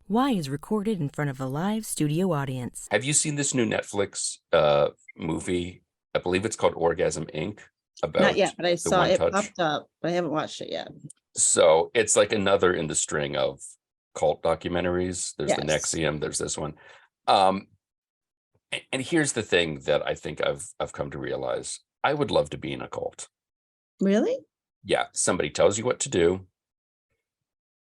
Why is recorded in front of a live studio audience. Have you seen this new Netflix movie? I believe it's called Orgasm Inc. about Not yet, but I the saw one it touch. popped up, but I haven't watched it yet. So it's like another in the string of cult documentaries. There's the Yes. Nexium, there's this one. And here's the thing that I think I've come to realize. I would love to be in a cult. Really? Yeah, somebody tells you what to do.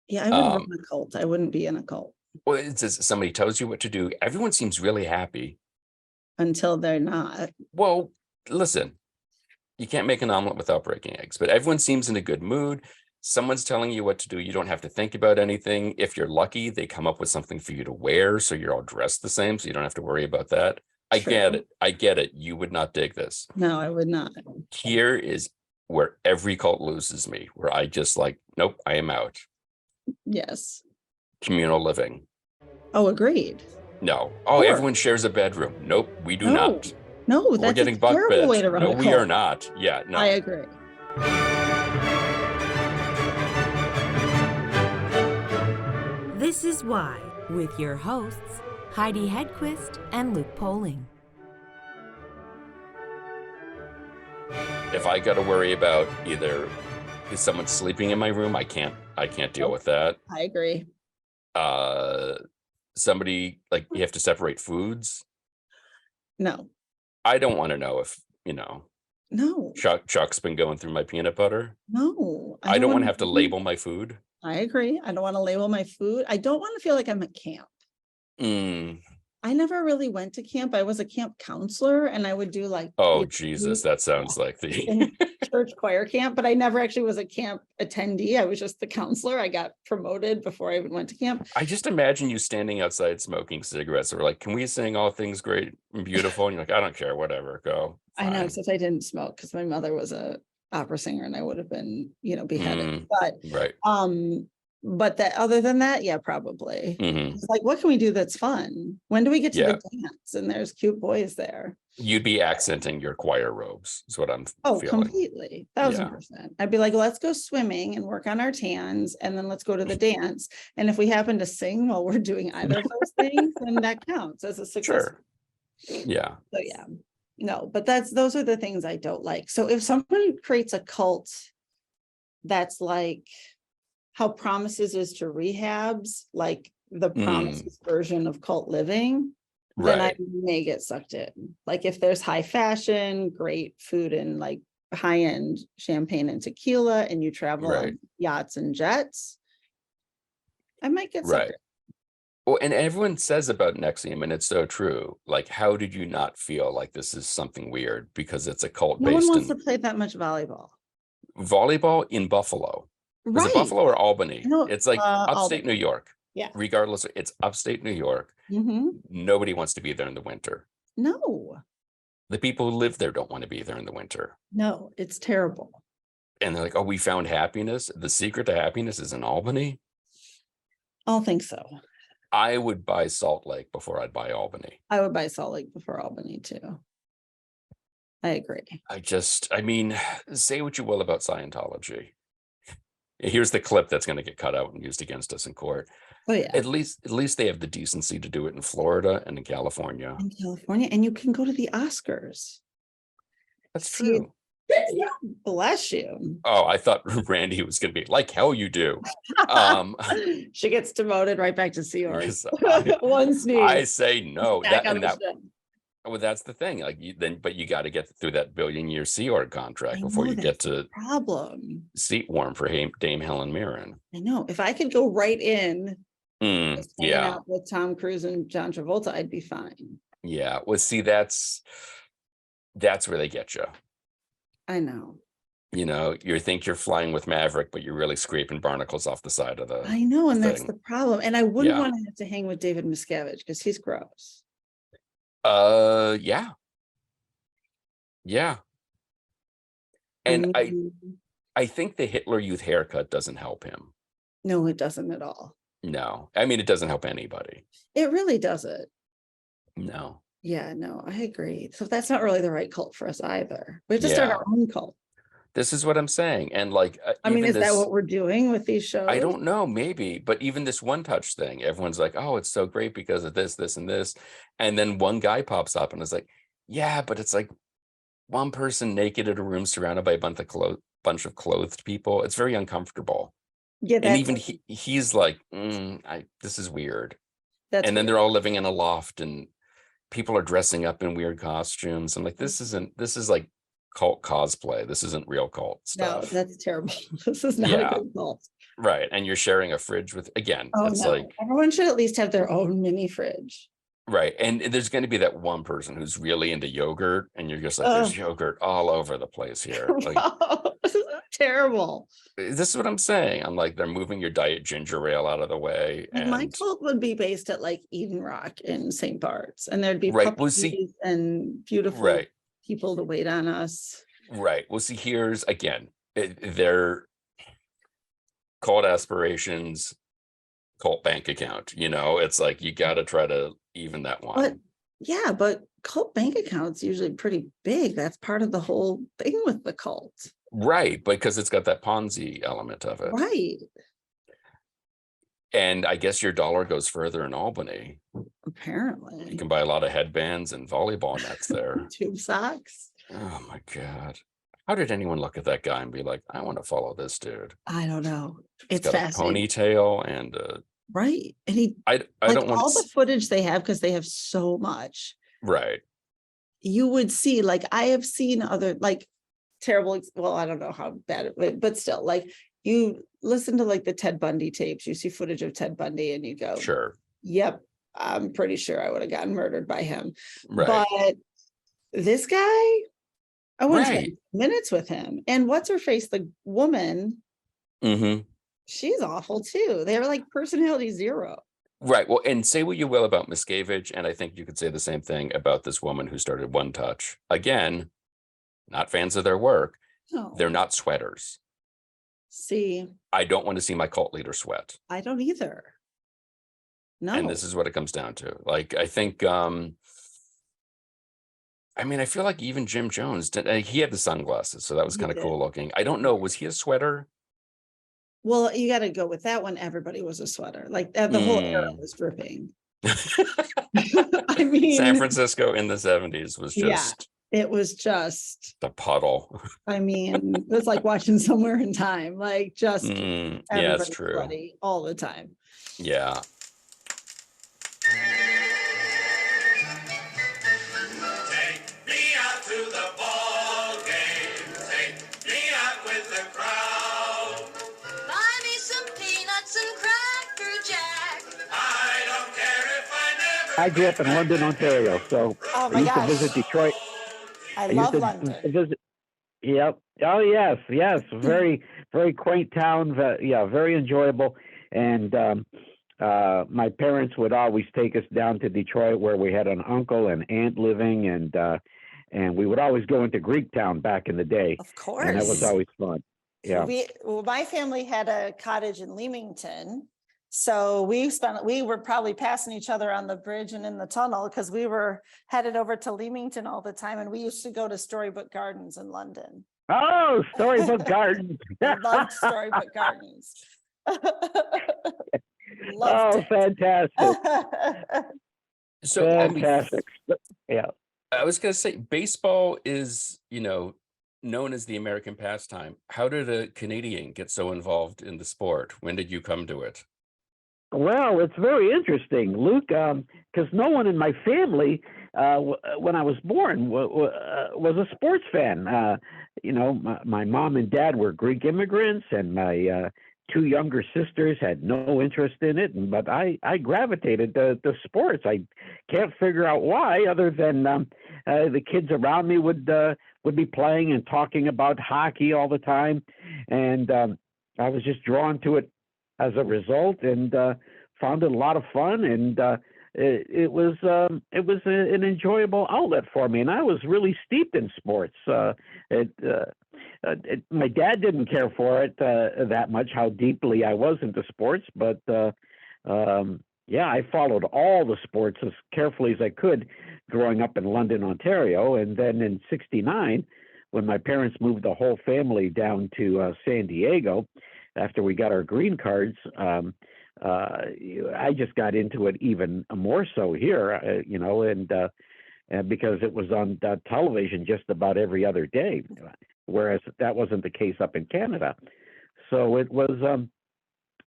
Yeah, I wouldn't run a cult. I wouldn't be in a cult Well, it says somebody tells you what to do. Everyone seems really happy. until they're not. Well, listen, you can't make an omelet without breaking eggs, but everyone seems in a good mood. Someone's telling you what to do. You don't have to think about anything. If you're lucky, they come up with something for you to wear, so you're all dressed the same, so you don't have to worry about that. I True. get it. I get it. You would not dig this. No, I would not. Here is where every cult loses me, where I just like, nope, I am out. Yes. Communal living. Oh, agreed. No. Oh, Sure. everyone shares a bedroom. Nope, we do No. not. No, We're that's getting a bunk terrible beds. way to run No, a we cult. are not. Yeah, no. I agree. This is Why, with your hosts, Heidi Hedquist and Luke Poling. If I got to worry about either is someone sleeping in my room, I can't deal with that. I agree. Somebody, like, you have to separate foods. No. I don't want to know if, No. Chuck's been going through my peanut butter. No. I don't want to have to label my food. I agree. I don't want to label my food. I don't want to feel like I'm at camp. I never really went to camp. I was a camp counselor and I would do like, Oh, Jesus, that sounds like in church choir camp, but I never actually was a camp attendee. I was just the counselor. I got promoted before I even went to camp. I just imagine you standing outside smoking cigarettes. Or like, can we sing all things great and beautiful? And you're like, I don't care, whatever, go. I know, Fine. except I didn't smoke because my mother was a opera singer and I would have been, beheaded. Right. But that other than that, yeah, probably. Mhm. It's like, what can we do that's fun? When do we get to Yeah. the dance? And there's cute boys there. You'd be accenting your choir robes, is what I'm Oh, feeling. completely. 1000%. I'd be like, let's go swimming and work on our tans, and then let's go to the dance. And if we happen to sing while we're doing either of those things, then that counts as a success. Sure. Yeah. So yeah, no, but those are the things I don't like. So if someone creates a cult that's like how Promises is to rehabs, like the Promises version of cult living, then I Right. may get sucked in. Like if there's high fashion, great food and like high-end champagne and tequila, and you travel Right. on yachts and jets, I might get sucked Right. Well, and everyone says about Nexium, and it's so true. Like, how did you not feel like this is something weird? Because it's a cult in. No one based wants in to play that much volleyball. volleyball in Buffalo. Was it Buffalo or Albany? No, It's like upstate Albany. New York. Yeah. Regardless, it's upstate New York. Nobody wants to be there in the winter. No, The people who live there don't want to be there in the winter. no, it's terrible. And they're like, oh, we found happiness. The secret to happiness is in Albany. I don't think so. I would buy Salt Lake before I'd buy Albany. I would buy Salt Lake before Albany too. I agree. I mean, say what you will about Scientology. Here's the clip that's going to get cut out and used against us in court. Oh yeah, At least they have the decency to do it in Florida and in California. in California, and you can go to the Oscars. That's See, true. Bless you. Oh, I thought Randy was going to be like, hell you do. She gets demoted right back to Seahorse. Yes, One sneeze. I say no. Back on the ship. Well, that's the thing. Like but you got to get through that billion-year Sea Org contract I before know you get that's to problem. seat warm for Dame Helen Mirren. I know. If I could go right in, just hanging Yeah, out with Tom Cruise and John Travolta, I'd be fine. yeah. Well, see, that's where they get you. I know. You think you're flying with Maverick, but you're really scraping barnacles off the side of the. I know, and that's thing. the problem. And I wouldn't Yeah. want to have to hang with David Miscavige because he's gross. Yeah. Yeah. And I think the Hitler Youth haircut doesn't help him. No, it doesn't at all. No, I mean, it doesn't help anybody. It really doesn't. No. Yeah, no, I agree. So that's not really the right cult for us either. We have to start our own cult. This is what I'm saying. And like, I mean, even is that this, what we're doing with these shows? I don't know, maybe, but even this one touch thing, everyone's like, oh, it's so great because of this, this, and this. And then one guy pops up and is like, yeah, but it's like one person naked in a room surrounded by a bunch of clothed people. It's very uncomfortable. Yeah, And even he's like, this is weird. that's And then weird. they're all living in a loft and people are dressing up in weird costumes. I'm like, this is like cult cosplay. This isn't real cult No, stuff. that's terrible. This is not a Yeah. good cult. Right. And you're sharing a fridge with, again, Oh it's no, like, everyone should at least have their own mini fridge. right. And there's going to be that one person who's really into yogurt, and you're just like, Ugh. there's yogurt all over the place here. Like, This is terrible. this is what I'm saying. I'm like, they're moving your diet ginger ale out of the way. Like, my And cult would be based at like Eden Rock in St. Bart's, and there'd be right. Well, puppies see, and beautiful right. people to wait on us. Right. Well, see, here's again, their cult aspirations, cult bank account. It's like you got to try to even that one. But yeah, but cult bank accounts usually pretty big. That's part of the whole thing with the cult. Right. Because it's got that Ponzi element of it. Right. And I guess your dollar goes further in Albany. You Apparently. can buy a lot of headbands and volleyball nets there. Tube socks. Oh my God. How did anyone look at that guy and be like, I want to follow this dude? I don't know. He's It's got a fascinating. ponytail and Right. And he I like don't want all the footage they have, because they have so much. right. You would see, like, I have seen other like terrible, well, I don't know how bad it, but still, like, you listen to like the Ted Bundy tapes, you see footage of Ted Bundy and you go, Sure. yep, I'm pretty sure I would have gotten murdered by him. Right. But this guy, I wouldn't Right. spend minutes with him. And what's her face? The woman, Mm-hmm. she's awful too. They're like personality zero. Right. Well, and say what you will about Miscavige, and I think you could say the same thing about this woman who started One Touch. Again, not fans of their work. No. They're not sweaters. See, I don't want to see my cult leader sweat. I don't either. No. And this is what it comes down to. Like, I think, I feel like even Jim Jones, he had the sunglasses, so that was He kind of did. cool looking. I don't know. Was he a sweater? Well, you got to go with that one. Everybody was a sweater. Like the whole era was dripping. I mean, San Francisco in the 70s was just it was just a puddle. I mean, it was like watching Somewhere in Time, like just Yeah, it's everybody true. sweaty all the time. Yeah. Take me out to the ball game. Take me out with the crowd. Buy me some peanuts and Cracker Jack. I don't care if I never. I grew up in London, Ontario, so Oh I my used to gosh. visit Detroit. I used love to London. visit. Yep. Oh yes, yes. Very, very quaint town. Yeah, very enjoyable. And my parents would always take us down to Detroit, where we had an uncle and aunt living, and we would always go into Greektown back in the day, Of course. and that was always fun. Yeah. My family had a cottage in Leamington. So we were probably passing each other on the bridge and in the tunnel, because we were headed over to Leamington all the time. And we used to go to Storybook Gardens in London. Oh, Storybook Garden. I loved Storybook Gardens. Oh, Loved fantastic. it. So Fantastic. Yeah. I was going to say, baseball is, known as the American pastime. How did a Canadian get so involved in the sport? When did you come to it? Well, it's very interesting, Luke, because no one in my family, when I was born, was a sports fan. My mom and dad were Greek immigrants, and my two younger sisters had no interest in it. But I gravitated to sports. I can't figure out why, other than the kids around me would be playing and talking about hockey all the time, and I was just drawn to it as a result, and found it a lot of fun, and it was an enjoyable outlet for me, and I was really steeped in sports. My dad didn't care for it that much, how deeply I was into sports, but I followed all the sports as carefully as I could growing up in London, Ontario, and then in '69, when my parents moved the whole family down to San Diego after we got our green cards, I just got into it even more so here, and because it was on television just about every other day, whereas that wasn't the case up in Canada. So it was, it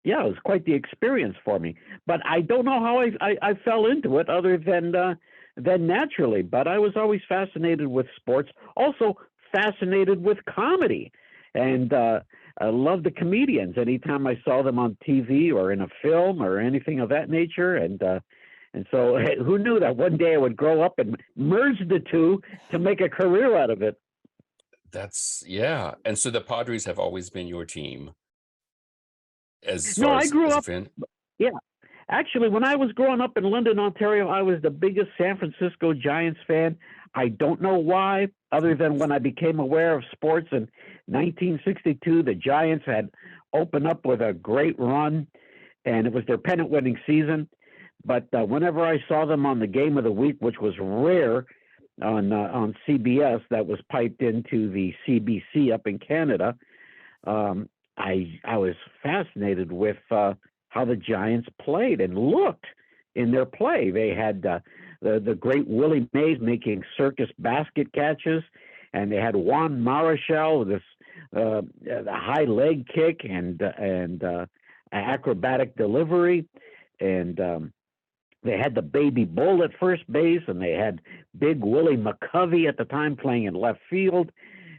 was quite the experience for me. But I don't know how I fell into it other than naturally. But I was always fascinated with sports, also fascinated with comedy, and I love the comedians. Anytime I saw them on TV or in a film or anything of that nature, and so who knew that one day I would grow up and merge the two to make a career out of it. And so the Padres have always been your team as No, far I as grew a up. fan? Yeah, actually, when I was growing up in London, Ontario, I was the biggest San Francisco Giants fan. I don't know why, other than when I became aware of sports in 1962, the Giants had opened up with a great run, and it was their pennant-winning season. But whenever I saw them on the game of the week, which was rare on CBS, that was piped into the CBC up in Canada, I was fascinated with how the Giants played and looked in their play. They had the great Willie Mays making circus basket catches, and they had Juan Marichal with this high leg kick and acrobatic delivery, and they had the baby bull at first base, and they had big Willie McCovey at the time playing in left field,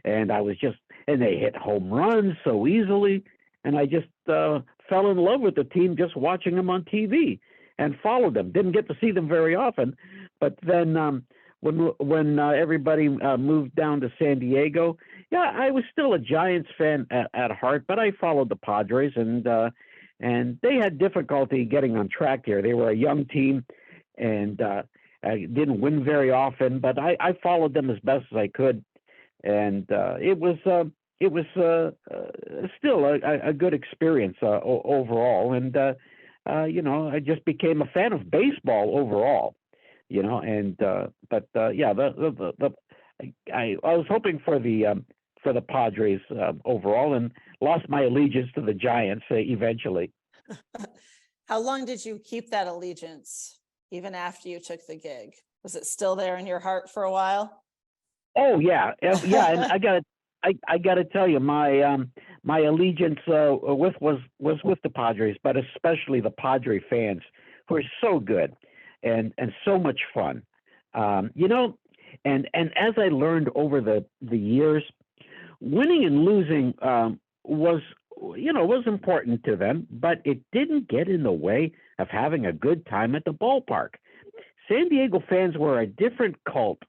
and they hit home runs so easily, and I just fell in love with the team just watching them on TV and followed them. Didn't get to see them very often, but then when everybody moved down to San Diego, I was still a Giants fan at heart, but I followed the Padres, and they had difficulty getting on track here. They were a young team and didn't win very often, but I followed them as best as I could, and it was still a good experience overall. And I just became a fan of baseball overall. I was hoping for the Padres overall, and lost my allegiance to the Giants eventually. How long did you keep that allegiance even after you took the gig? Was it still there in your heart for a while? Oh yeah, yeah, and I gotta tell you, my allegiance was with the Padres, but especially the Padre fans, who are so good and so much fun. And as I learned over the years, winning and losing was important to them, but it didn't get in the way of having a good time at the ballpark. San Diego fans were a different cult,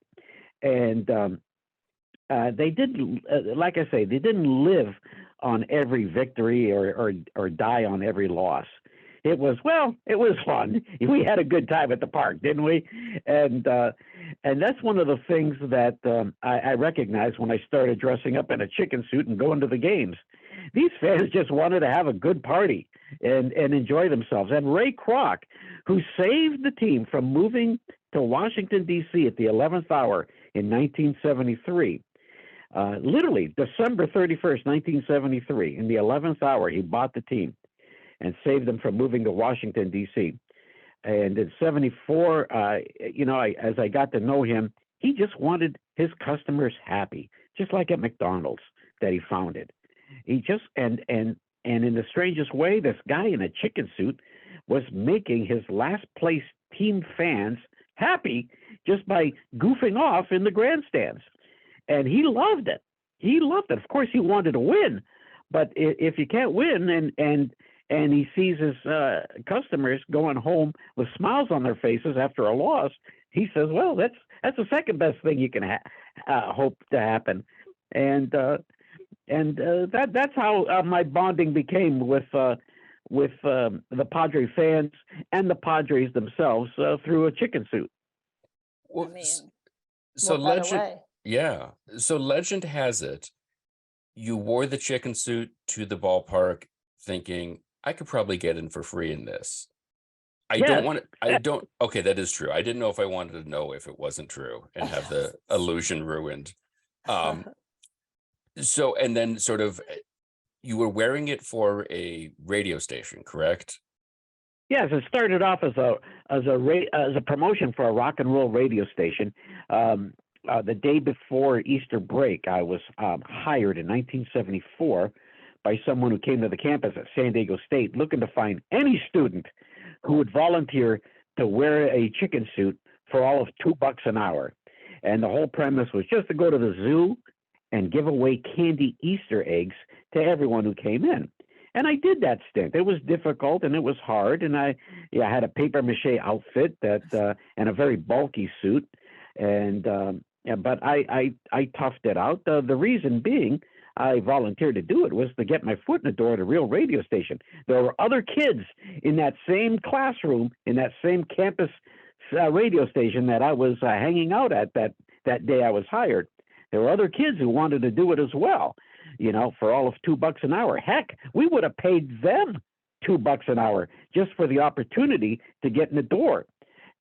and they didn't, like I say, they didn't live on every victory or die on every loss. It was fun. We had a good time at the park, didn't we? And that's one of the things that I recognized when I started dressing up in a chicken suit and going to the games. These fans just wanted to have a good party and enjoy themselves. And Ray Kroc, who saved the team from moving to Washington, D.C. at the 11th hour in 1973, literally December 31st, 1973, in the 11th hour, he bought the team and saved them from moving to Washington, D.C. And in 74, as I got to know him, he just wanted his customers happy, just like at McDonald's that he founded. He just, and in the strangest way, this guy in a chicken suit was making his last place team fans happy just by goofing off in the grandstands. And he loved it. He loved it. Of course, he wanted to win, but if you can't win and he sees his customers going home with smiles on their faces after a loss, he says, well, that's the second best thing you can hope to happen. And that's how my bonding became with the Padre fans and the Padres themselves through a chicken suit. Well, I mean, so what better legend, way? yeah. So legend has it, you wore the chicken suit to the ballpark thinking, I could probably get in for free in this. Okay, that is true. I didn't know if I wanted to know if it wasn't true and have the illusion ruined. So, and then sort of, you were wearing it for a radio station, correct? Yes, it started off as a promotion for a rock and roll radio station. The day before Easter break, I was hired in 1974 by someone who came to the campus at San Diego State looking to find any student who would volunteer to wear a chicken suit for all of $2 an hour. And the whole premise was just to go to the zoo and give away candy Easter eggs to everyone who came in. And I did that stint. It was difficult and it was hard. And I had a paper mache outfit that and a very bulky suit. And but I toughed it out. The reason being I volunteered to do it was to get my foot in the door at a real radio station. There were other kids in that same classroom, in that same campus radio station that I was hanging out at that day I was hired. There were other kids who wanted to do it as well, for all of $2 an hour. Heck, we would have paid them $2 an hour just for the opportunity to get in the door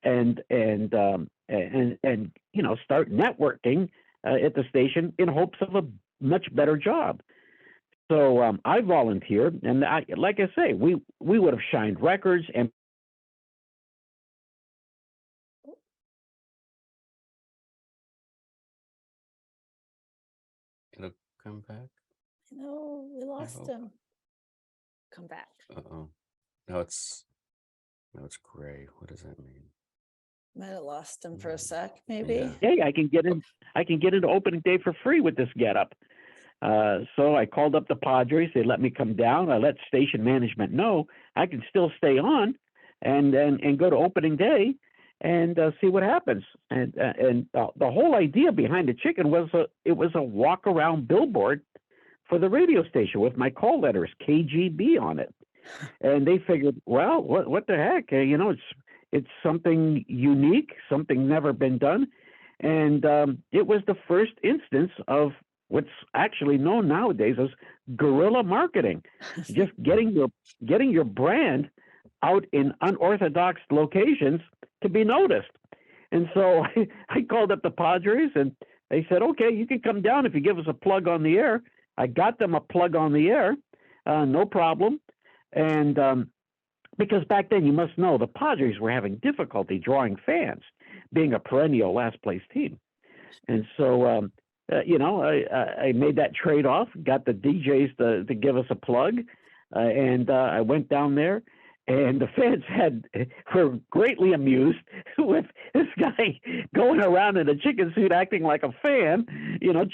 and start networking at the station in hopes of a much better job. So I volunteered, and like I say, we would have shined records and. It'll come back. No, we lost hope. him. Come back. Uh-oh. Now it's gray. What does that mean? Might have lost him for a sec, maybe. Yeah. Hey, I can get in. I can get into opening day for free with this getup. So I called up the Padres. They let me come down. I let station management know I can still stay on, and go to opening day, and see what happens. And the whole idea behind the chicken was it was a walk around billboard for the radio station with my call letters KGB on it. And they figured, well, what the heck? It's something unique, something never been done. And it was the first instance of what's actually known nowadays as guerrilla marketing, just getting your brand out in unorthodox locations to be noticed. And so I called up the Padres and they said, okay, you can come down if you give us a plug on the air. I got them a plug on the air, no problem. And because back then, you must know, the Padres were having difficulty drawing fans, being a perennial last place team. And so, I made that trade-off, got the DJs to give us a plug, and I went down there. And the fans were greatly amused with this guy going around in a chicken suit, acting like a fan,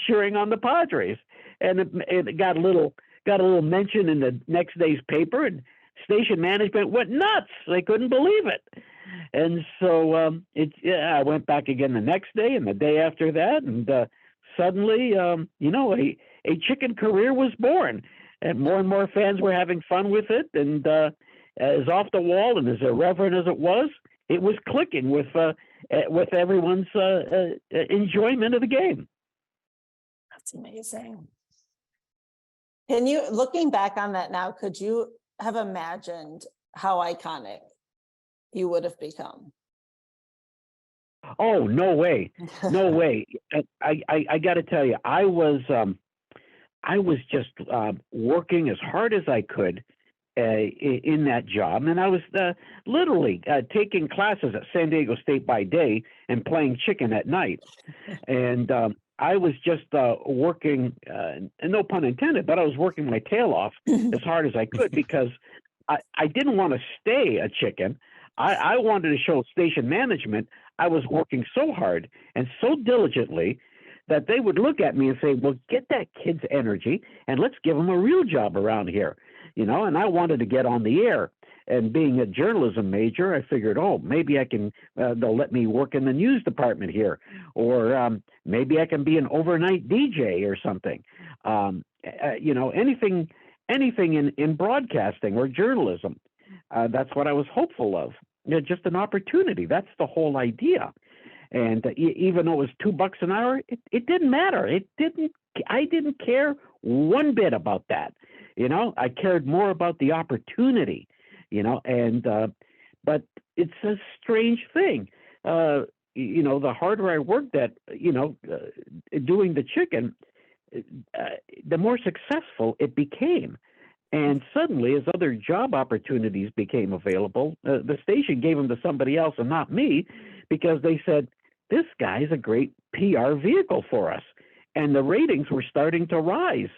cheering on the Padres. And it got a little mention in the next day's paper, and station management went nuts. They couldn't believe it. And so I went back again the next day and the day after that, and suddenly, a chicken career was born, and more fans were having fun with it, and as off the wall and as irreverent as it was clicking with everyone's enjoyment of the game. That's amazing. Can you, looking back on that now, could you have imagined how iconic you would have become? Oh, no way. No way. I got to tell you, I was just working as hard as I could in that job. And I was literally taking classes at San Diego State by day and playing chicken at night. And I was just working, no pun intended, but I was working my tail off as hard as I could because I didn't want to stay a chicken. I wanted to show station management I was working so hard and so diligently that they would look at me and say, well, get that kid's energy and let's give him a real job around here. And I wanted to get on the air. And being a journalism major, I figured, maybe I can, they'll let me work in the news department here, or maybe I can be an overnight DJ or something. Anything in broadcasting or journalism. That's what I was hopeful of. Just an opportunity. That's the whole idea. And even though it was $2 an hour, it didn't matter. I didn't care one bit about that. I cared more about the opportunity. But it's a strange thing. The harder I worked at, doing the chicken, the more successful it became. And suddenly, as other job opportunities became available, the station gave them to somebody else and not me, because they said, this guy's a great PR vehicle for us. And the ratings were starting to rise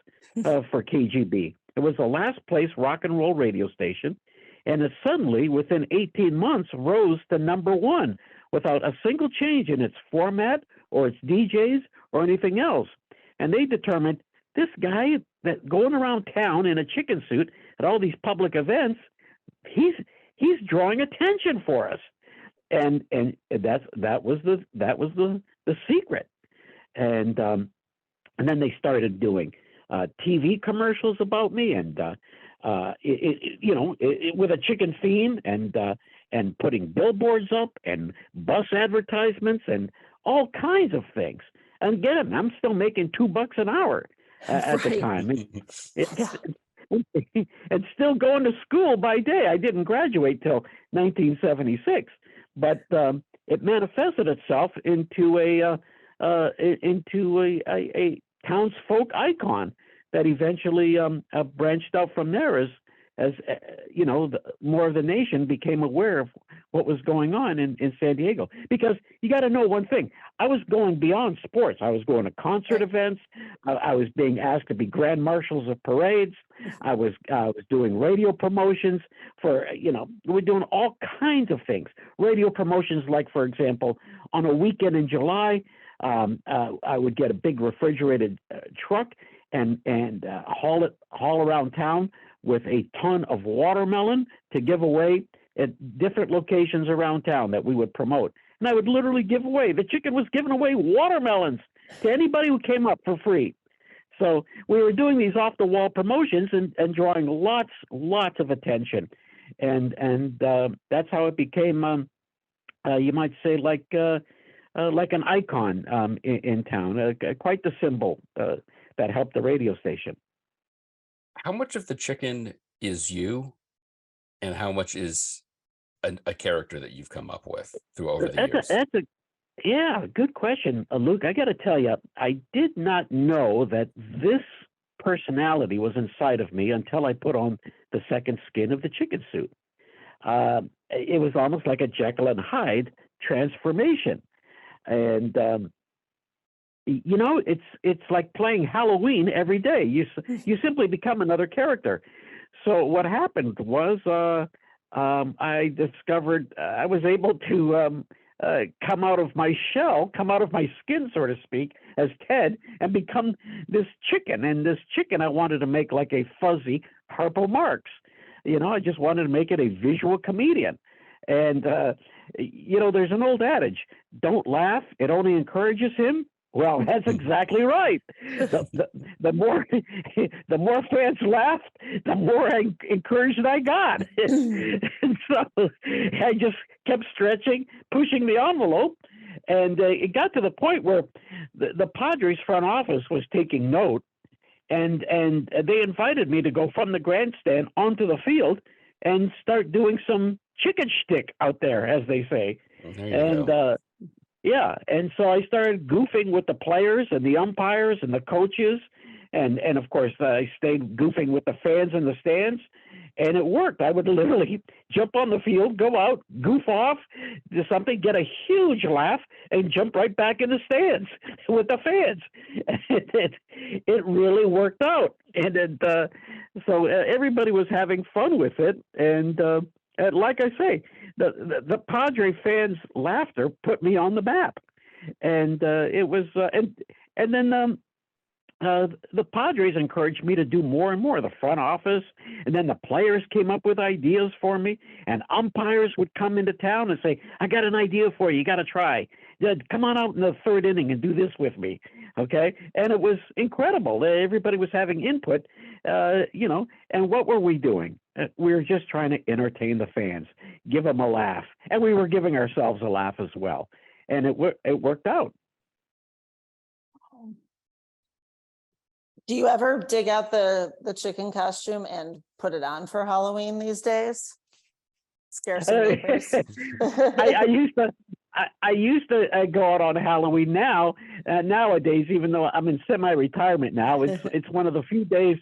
for KGB. It was the last place rock and roll radio station. And it suddenly, within 18 months, rose to #1 without a single change in its format or its DJs or anything else. And they determined, this guy that going around town in a chicken suit at all these public events, he's drawing attention for us. And that was the secret. And then they started doing TV commercials about me, and with a chicken theme, and putting billboards up and bus advertisements and all kinds of things. And again, I'm still making $2 an hour at the time. And still going to school by day. I didn't graduate till 1976, but it manifested itself into a townsfolk icon that eventually branched out from there as more of the nation became aware of what was going on in San Diego. Because you got to know one thing, I was going beyond sports. I was going to concert events. I was being asked to be grand marshals of parades. I was doing radio promotions for, we're doing all kinds of things. Radio promotions, like, for example, on a weekend in July, I would get a big refrigerated truck and haul around town with a ton of watermelon to give away at different locations around town that we would promote. And I would literally give away. The chicken was giving away watermelons to anybody who came up for free. So we were doing these off-the-wall promotions and drawing lots of attention. And that's how it became, you might say, like an icon in town, quite the symbol that helped the radio station. How much of the chicken is you, and how much is a character that you've come up with through over the years? Good question, Luke. I got to tell you, I did not know that this personality was inside of me until I put on the second skin of the chicken suit. It was almost like a Jekyll and Hyde transformation. And it's like playing Halloween every day. You simply become another character. So what happened was I discovered I was able to come out of my shell, come out of my skin, so to speak, as Ted, and become this chicken. And this chicken I wanted to make like a fuzzy Harpo Marx. I just wanted to make it a visual comedian. And, there's an old adage, don't laugh, it only encourages him. Well, that's exactly right. The more fans laughed, the more encouraged I got. And so I just kept stretching, pushing the envelope. And it got to the point where the Padres front office was taking note. And they invited me to go from the grandstand onto the field and start doing some chicken shtick out there, as they say. And so I started goofing with the players and the umpires and the coaches, and of course I stayed goofing with the fans in the stands, and it worked. I would literally jump on the field, go out, goof off, do something, get a huge laugh, and jump right back in the stands with the fans. It really worked out, and so everybody was having fun with it, and like I say, the Padre fans' laughter put me on the map, and it was and then the Padres encouraged me to do more and more. The front office, and then the players came up with ideas for me, and umpires would come into town and say, "I got an idea for you. You got to try. Come on out in the third inning and do this with me." Okay, and it was incredible. Everybody was having input, And what were we doing? We were just trying to entertain the fans, give them a laugh, and we were giving ourselves a laugh as well, and it worked out. Do you ever dig out the chicken costume and put it on for Halloween these days? Scare some neighbors. I used to go out on Halloween. Now nowadays, even though I'm in semi-retirement now, it's one of the few days,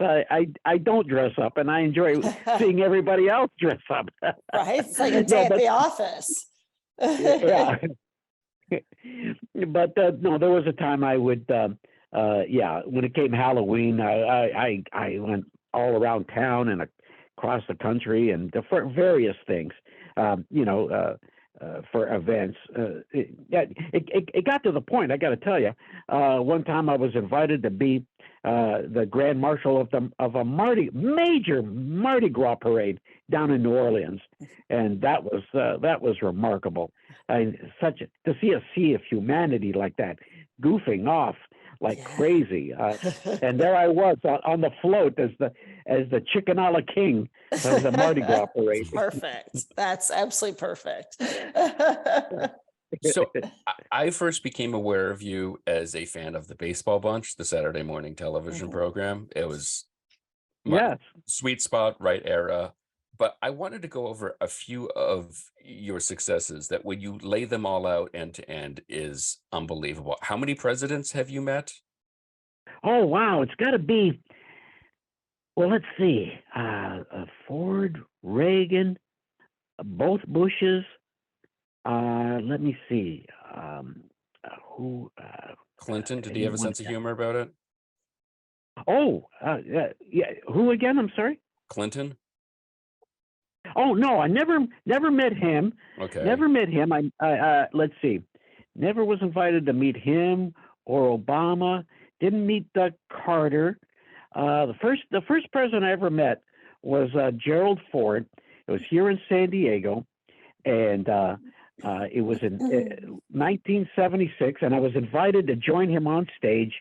I don't dress up, and I enjoy seeing everybody else dress up. Right? It's like a day No, at but the office. yeah. But no, there was a time I would, when it came Halloween, I went all around town and across the country and for various things, for events. It got to the point, I got to tell you, one time I was invited to be the Grand Marshal of a major Mardi Gras parade down in New Orleans, and that was remarkable. To see a sea of humanity like that, goofing off like crazy, and there I was on the float as the Chicken-a-la King of the Mardi Gras parade. Perfect. That's absolutely perfect. So I first became aware of you as a fan of the Baseball Bunch, the Saturday morning television program. It was my sweet spot, right era. But I wanted to go over a few of your successes that when you lay them all out end to end is unbelievable. How many presidents have you met? Oh, wow. It's got to be, well, let's see. Ford, Reagan, both Bushes. Let me see. Who? Clinton, did he have a sense of humor about it? Yeah. Who again? I'm sorry. Clinton? Oh no, I never met him. Okay. Never met him. I let's see. Never was invited to meet him or Obama. Didn't meet Carter. The first president I ever met was Gerald Ford. It was here in San Diego, and it was in 1976, and I was invited to join him on stage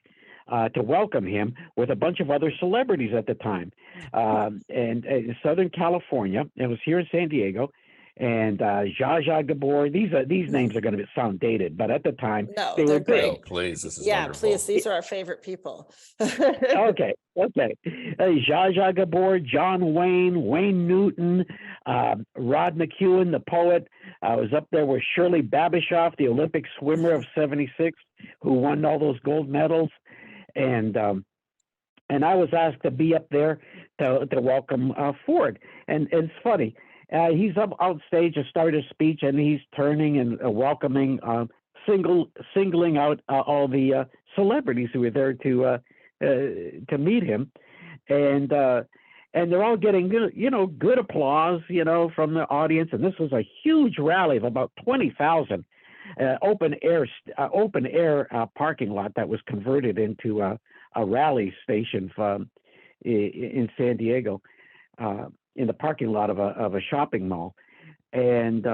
to welcome him with a bunch of other celebrities at the time. And in Southern California, it was here in San Diego, and Zsa Zsa Gabor. These names are going to sound dated, but at the time they were great. Oh, please, this is Yeah, wonderful. please. These are our favorite people. Okay. Zsa Zsa Gabor, John Wayne Newton, Rod McEwen, the poet. I was up there with Shirley Babishoff, the Olympic swimmer of '76, who won all those gold medals, and I was asked to be up there to welcome Ford. And it's funny. He's up on stage to start his speech, and he's turning and welcoming, singling out all the celebrities who were there to meet him, and they're all getting good applause from the audience. And this was a huge rally of about 20,000, open air parking lot that was converted into a rally station in San Diego. In the parking lot of a shopping mall, and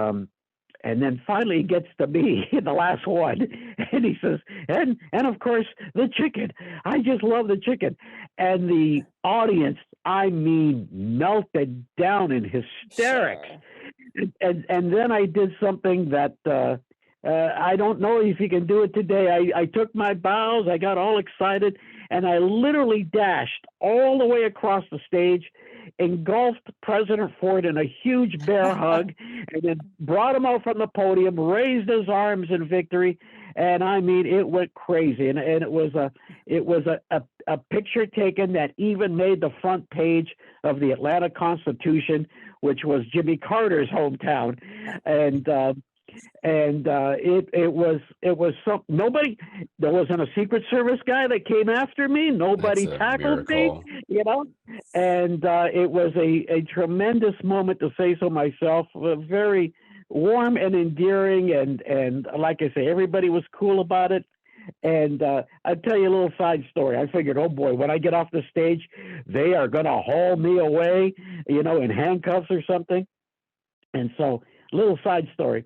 then finally he gets to me, the last one, and he says, and of course the chicken. I just love the chicken, and the audience, I mean, melted down in hysterics. Sure. And then I did something that I don't know if you can do it today. I took my bows, I got all excited, and I literally dashed all the way across the stage, engulfed President Ford in a huge bear hug, and then brought him out from the podium, raised his arms in victory, and I mean, it went crazy. And it was a picture taken that even made the front page of the Atlanta Constitution, which was Jimmy Carter's hometown, and it was some, nobody, there wasn't a Secret Service guy that came after me. Nobody tackled me, and it was a tremendous moment, to say so myself. Very warm and endearing, and like I say, everybody was cool about it. And I'll tell you a little side story. I figured, oh boy, when I get off the stage, they are going to haul me away, in handcuffs or something. And so, little side story.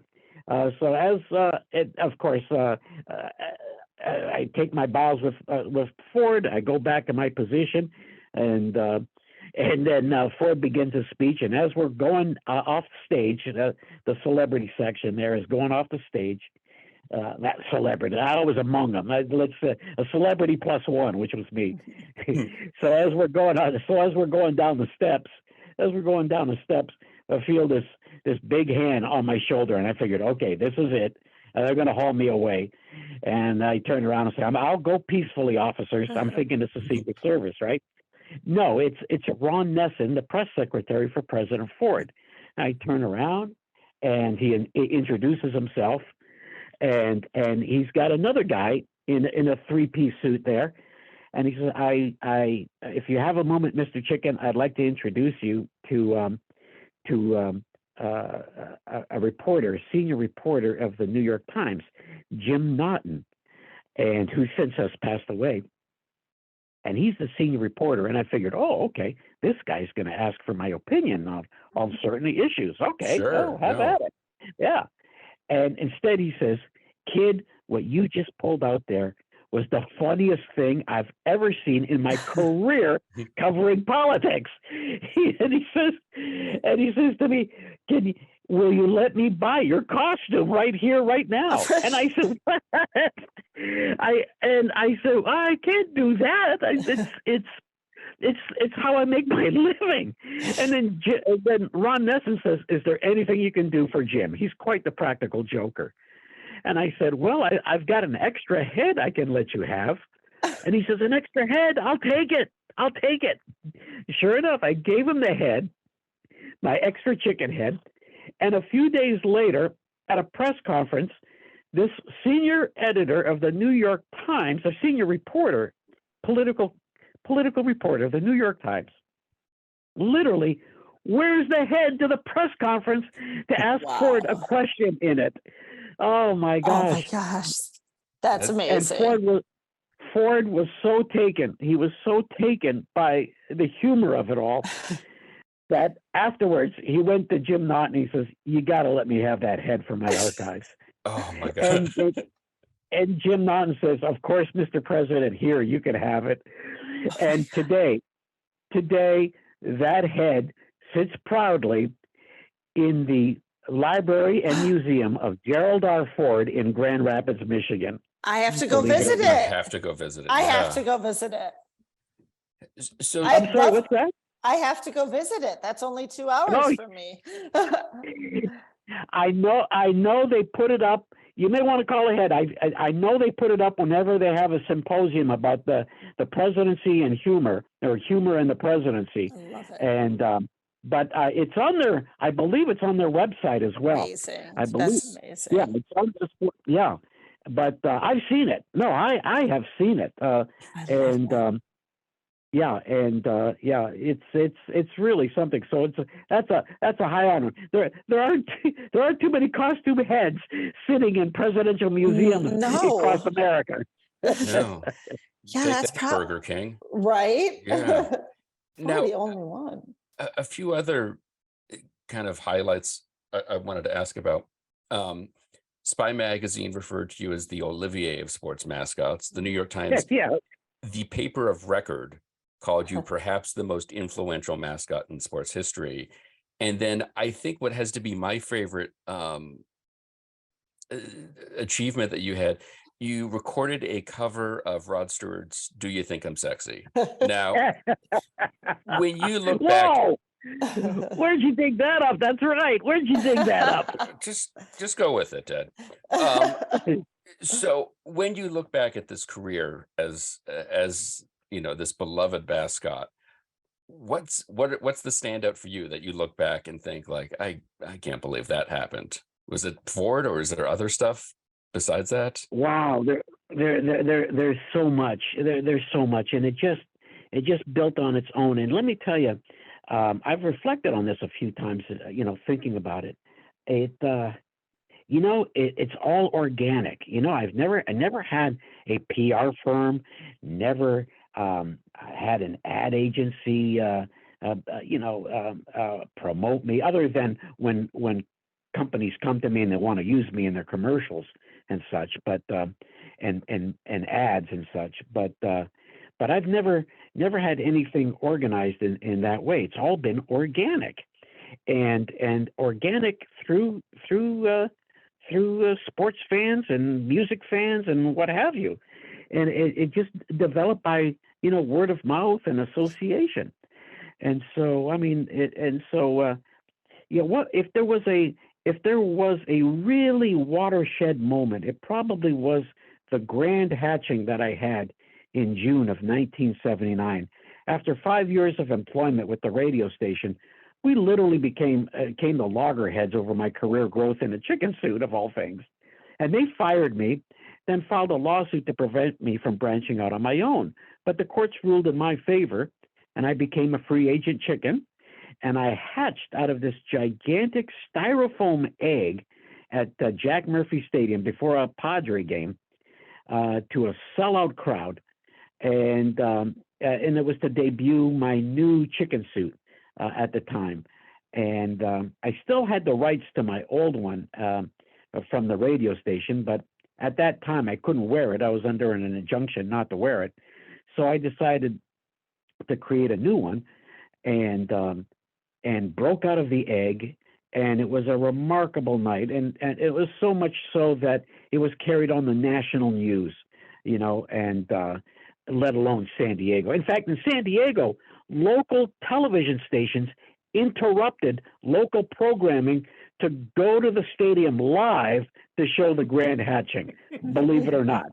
So as of course, I take my bows with Ford. I go back to my position, and then Ford begins his speech. And as we're going off stage, the celebrity section there is going off the stage. That celebrity, I was among them. Let's say a celebrity plus one, which was me. So as we're going down the steps, I feel this big hand on my shoulder, and I figured, okay, this is it. they're going to haul me away. And I turned around and said, I'll go peacefully, officers. I'm thinking it's a Secret Service, right? No, it's Ron Nesson, the press secretary for President Ford. I turn around and he introduces himself, and he's got another guy in a three-piece suit there. And he says, if you have a moment, Mr. Chicken, I'd like to introduce you to a reporter, a senior reporter of the New York Times, Jim Naughton, and who since has passed away. And he's the senior reporter. And I figured, oh, okay, this guy's going to ask for my opinion on certain issues. Okay, Sure, well, have at it. Yeah. And instead he says, kid, what you just pulled out there was the funniest thing I've ever seen in my career covering politics. And he says to me, will you let me buy your costume right here, right now? And I said, I said, I can't do that. It's how I make my living. And then Ron Nesson says, is there anything you can do for Jim? He's quite the practical joker. And I said, well, I've got an extra head I can let you have. And he says, an extra head? I'll take it. I'll take it. Sure enough, I gave him the head, my extra chicken head. And a few days later, at a press conference, this senior editor of the New York Times, a senior reporter, political reporter of the New York Times, literally wears the head to the press conference to ask Ford a question in it. Oh my gosh. Oh my gosh. That's amazing. And Ford was so taken. He was so taken by the humor of it all that afterwards he went to Jim Naughton. He says, you got to let me have that head for my archives. Oh my God. And Jim Naughton says, of course, Mr. President, here, you can have it. And today, that head sits proudly in the Library and Museum of Gerald R. Ford in Grand Rapids, Michigan. I have to go Believe it visit or it. not. I have to go visit it. I have yeah. to go visit it. So I'm sorry, what's that? I have to go visit it. That's only 2 hours No. for me. I know they put it up. You may want to call ahead. I know they put it up whenever they have a symposium about the presidency and humor, or humor and the presidency. I love it. And but it's on their, I believe it's on their website as well. Amazing. I believe. That's amazing. Yeah, it's on this. Yeah, but I've seen it. No, I have seen it. It's really something. So that's a high honor. There aren't too many costume heads sitting in presidential museums across America. no. Yeah, Take that's that, probably Burger King. right. Yeah. Now, the only one. a few other kind of highlights I wanted to ask about. Spy Magazine referred to you as the Olivier of sports mascots. The New York Times, the paper of record, called you perhaps the most influential mascot in sports history. And then I think what has to be my favorite achievement that you had, you recorded a cover of Rod Stewart's "Do You Think I'm Sexy?" Now, when you look back, where'd you dig that up? That's right. Where'd you dig that up? Just go with it, Ted. So when you look back at this career as you know, this beloved mascot, what's the standout for you that you look back and think like, I can't believe that happened? Was it Ford, or is there other stuff besides that? Wow, there's so much. There's so much, and it just built on its own. And let me tell you, I've reflected on this a few times. Thinking about it, it's all organic. I never had a PR firm, never had an ad agency, promote me, other than when companies come to me and they want to use me in their commercials and such, but and ads and such, but I've never had anything organized in that way. It's all been organic, and organic through sports fans and music fans and what have you, and it just developed by word of mouth and association. And so what if there was if there was a really watershed moment, it probably was the grand hatching that I had in June of 1979. After 5 years of employment with the radio station, we literally became the loggerheads over my career growth in a chicken suit, of all things. And they fired me, then filed a lawsuit to prevent me from branching out on my own. But the courts ruled in my favor, and I became a free agent chicken. And I hatched out of this gigantic styrofoam egg at Jack Murphy Stadium before a Padre game to a sellout crowd. And it was to debut my new chicken suit at the time. And I still had the rights to my old one from the radio station, but at that time I couldn't wear it. I was under an injunction not to wear it. So I decided to create a new one and broke out of the egg. And it was a remarkable night. And it was so much so that it was carried on the national news, you know, and let alone San Diego. In fact, in San Diego, local television stations interrupted local programming to go to the stadium live to show the grand hatching, believe it or not.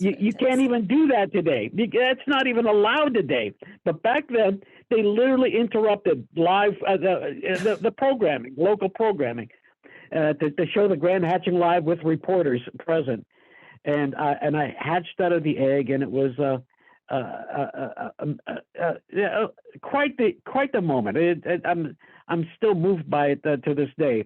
You can't even do that today. That's not even allowed today. But back then, they literally interrupted live the programming, local programming, to show the grand hatching live with reporters present. And I hatched out of the egg, and it was quite the moment. I'm still moved by it to this day,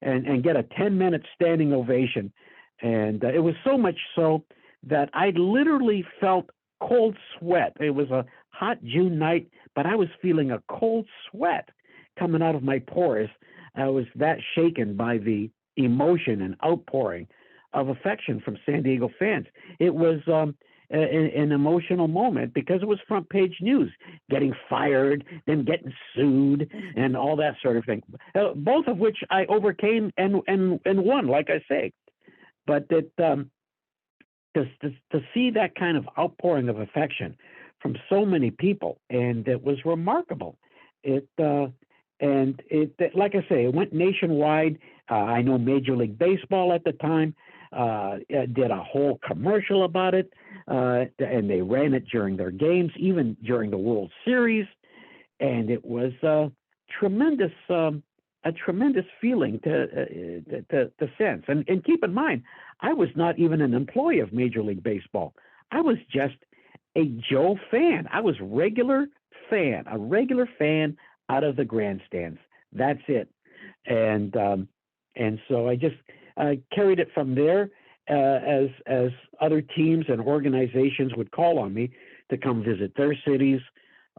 and get a 10-minute standing ovation. And it was so much so that I literally felt cold sweat. It was a hot June night, but I was feeling a cold sweat coming out of my pores. I was that shaken by the emotion and outpouring of affection from San Diego fans. It was an emotional moment because it was front page news, getting fired, then getting sued, and all that sort of thing. Both of which I overcame and won, like I say. But it to see that kind of outpouring of affection from so many people, and it was remarkable. It like I say, it went nationwide. I know Major League Baseball at the time did a whole commercial about it, and they ran it during their games, even during the World Series, and it was a tremendous feeling to sense. And keep in mind, I was not even an employee of Major League Baseball. I was just a Joe fan. I was a regular fan out of the grandstands. That's it. And so I just carried it from there as other teams and organizations would call on me to come visit their cities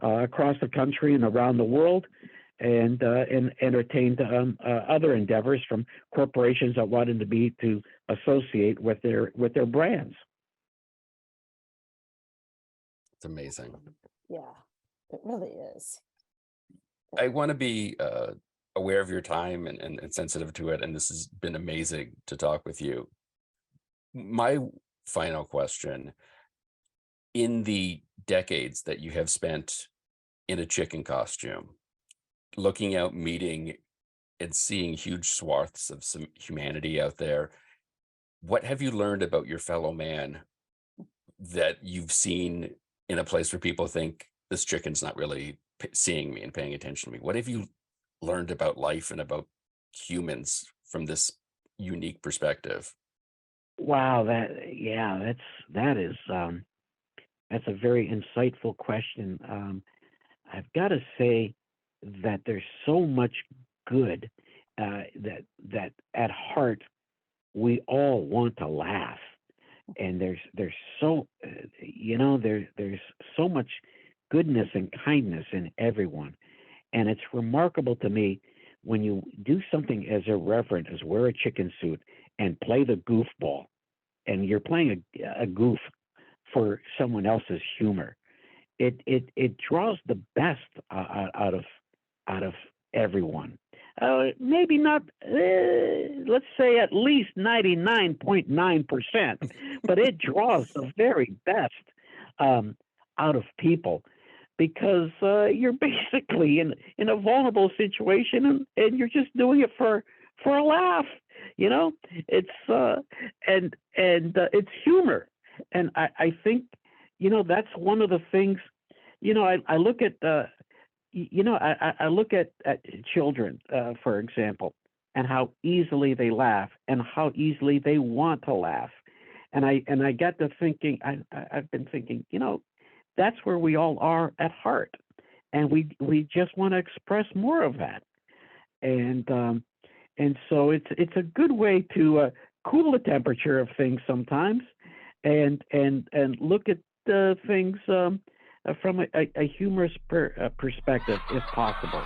across the country and around the world, and entertained other endeavors from corporations that wanted to associate with their brands. It's amazing. Yeah, it really is. I want to be aware of your time and sensitive to it, and this has been amazing to talk with you. My final question: in the decades that you have spent in a chicken costume, looking out, meeting and seeing huge swaths of some humanity out there, what have you learned about your fellow man that you've seen in a place where people think this chicken's not really seeing me and paying attention to me? What have you learned about life and about humans from this unique perspective? Wow, that's a very insightful question. I've got to say that there's so much good that at heart we all want to laugh, and there's so there's so much goodness and kindness in everyone, and it's remarkable to me when you do something as irreverent as wear a chicken suit and play the goofball, and you're playing a goof for someone else's humor. It draws the best out of everyone. Maybe not, let's say at least 99.9%, but it draws the very best out of people, because you're basically in a vulnerable situation, and you're just doing it for for a laugh. You know, it's and it's humor, and I think, you know, that's one of the things. You know, I look at I look at children, for example, and how easily they laugh and how easily they want to laugh, and I got to thinking. I've been thinking, you know, that's where we all are at heart, and we just want to express more of that, and so it's a good way to cool the temperature of things sometimes, and look at things from a humorous perspective, if possible.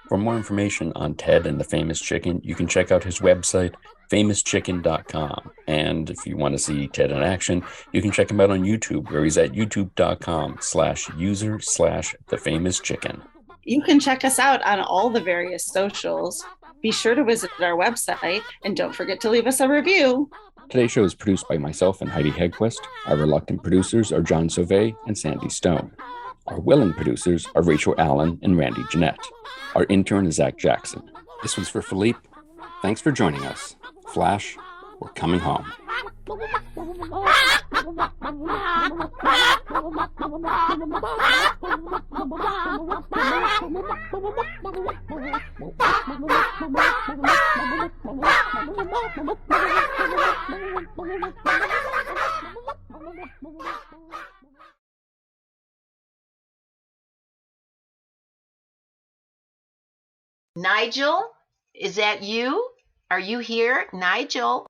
For more information on Ted and the Famous Chicken, you can check out his website, famouschicken.com. And if you want to see Ted in action, you can check him out on YouTube, where he's at youtube.com/user/thefamous chicken. You can check us out on all the various socials. Be sure to visit our website, and don't forget to leave us a review. Today's show is produced by myself and Heidi Hedquist. Our reluctant producers are John Sauvé and Sandy Stone. Our willing producers are Rachel Allen and Randy Jeanette. Our intern is Zach Jackson. This one's for Philippe. Thanks for joining us. Flash, we're coming home. Nigel, is that you? Are you here, Nigel?